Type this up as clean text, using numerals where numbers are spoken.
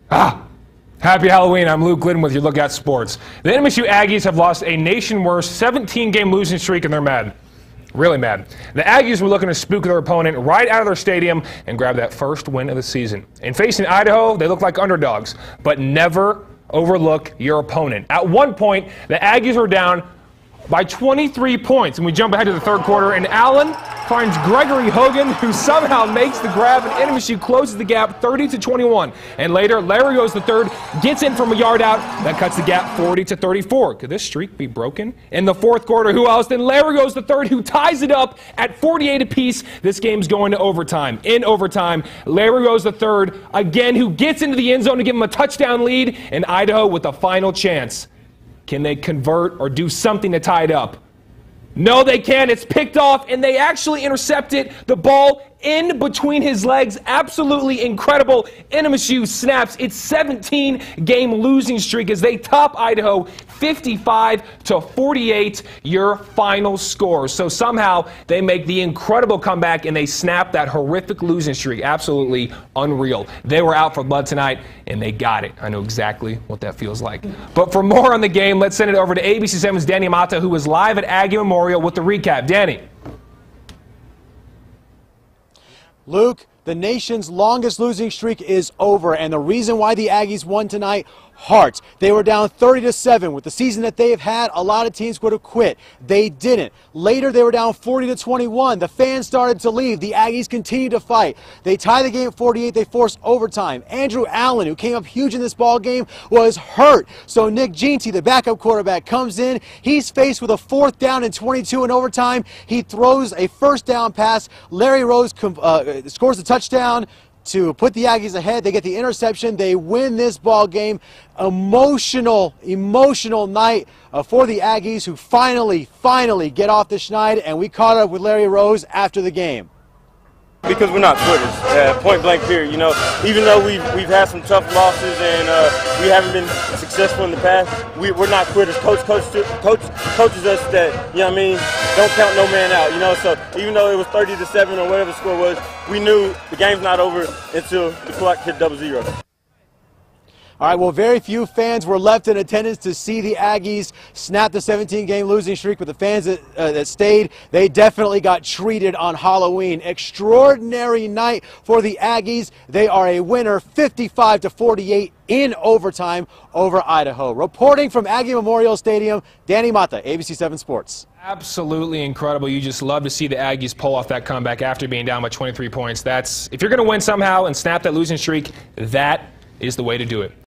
Happy Halloween. I'm Luke Glidden with your Look at Sports. The MSU Aggies have lost a nation-worst 17-game losing streak, and they're mad. Really mad. The Aggies were looking to spook their opponent right out of their stadium and grab that first win of the season. In facing Idaho, they look like underdogs, but never overlook your opponent. At one point, the Aggies were down by 23 points, and we jump ahead to the third quarter, and Allen finds Gregory Hogan, who somehow makes the grab, and MSU closes the gap 30-21. And later, Larry Rose III gets in from a yard out. That cuts the gap 40-34. Could this streak be broken? In the fourth quarter, who else than Larry Rose III, who ties it up at 48 apiece. This game's going to overtime. In overtime, Larry Rose III, again, who gets into the end zone to give him a touchdown lead, and Idaho with a final chance. Can they convert or do something to tie it up? No, they can't. It's picked off, and they actually intercepted the ball in between his legs. Absolutely incredible. MSU snaps its 17-game losing streak as they top Idaho 55-48, your final score. So somehow they make the incredible comeback and they snap that horrific losing streak. Absolutely unreal. They were out for blood tonight and they got it. I know exactly what that feels like. But for more on the game, let's send it over to ABC7's Danny Mata, who was live at Aggie Memorial with the recap. Danny. Luke, the nation's longest losing streak is over, and the reason why the Aggies won tonight, heart. They were down 30-7. With the season that they have had, a lot of teams would have quit. They didn't. Later, they were down 40-21. The fans started to leave. The Aggies continued to fight. They tie the game at 48. They force overtime. Andrew Allen, who came up huge in this ball game, was hurt. So Nick Jeanty, the backup quarterback, comes in. He's faced with a 4th down and 22 in overtime. He throws a first down pass. Larry Rose scores a touchdown to put the Aggies ahead. They get the interception. They win this ball game. Emotional night for the Aggies, who finally get off the schneid, and we caught up with Larry Rose after the game. Because we're not quitters, point blank period. You know, even though we've had some tough losses and we haven't been successful in the past, we're not quitters. Coach coaches us that, you know what I mean, don't count no man out. You know, so even though it was 30-7 or whatever the score was, we knew the game's not over until the clock hit 00. All right, well, very few fans were left in attendance to see the Aggies snap the 17-game losing streak, but the fans that stayed, they definitely got treated on Halloween. Extraordinary night for the Aggies. They are a winner, 55-48 in overtime over Idaho. Reporting from Aggie Memorial Stadium, Danny Mata, ABC7 Sports. Absolutely incredible. You just love to see the Aggies pull off that comeback after being down by 23 points. If you're going to win somehow and snap that losing streak, that is the way to do it.